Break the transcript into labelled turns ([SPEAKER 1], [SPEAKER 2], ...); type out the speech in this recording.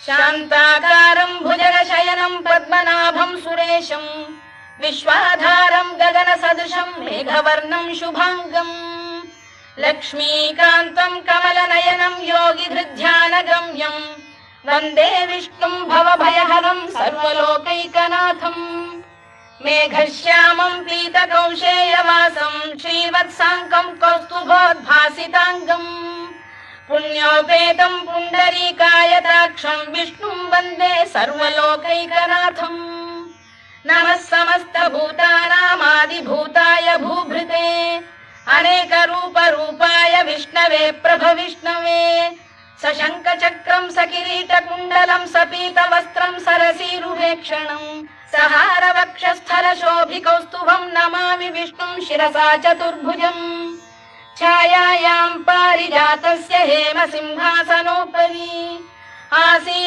[SPEAKER 1] शान्ताकारं भुजगशयनं पद्मनाभं सुरेशं विश्वाधारं गगनसदृशं मेघवर्णं शुभांगं लक्ष्मीकान्तं कमलनयनं योगिधृध्यानगम्यं वन्दे विष्णुं भवभयहरं सर्वलोकैकनाथम् मेघश्यामं पीतकौशेयवासं श्रीवत्साङ्कं कौस्तुभोद्भासिताङ्गम् पुण्योपेतं पुण्डरीकायताक्षं विष्णुं वन्दे सर्वलोकैकनाथम् नमः समस्तभूतानामादिभूताय भूभृते अनेकरूपरूपाय विष्णवे प्रभविष्णवे सशङ्खचक्रं सकिरीटकुण्डलं सपीतवस्त्रं सरसीरुहेक्षणं सहारवक्षस्थलशोभिकौस्तुभं नमामि विष्णुं शिरसा चतुर्भुजम् छायायां पारिजातस्य हेमसिंहासनोपरि आसीन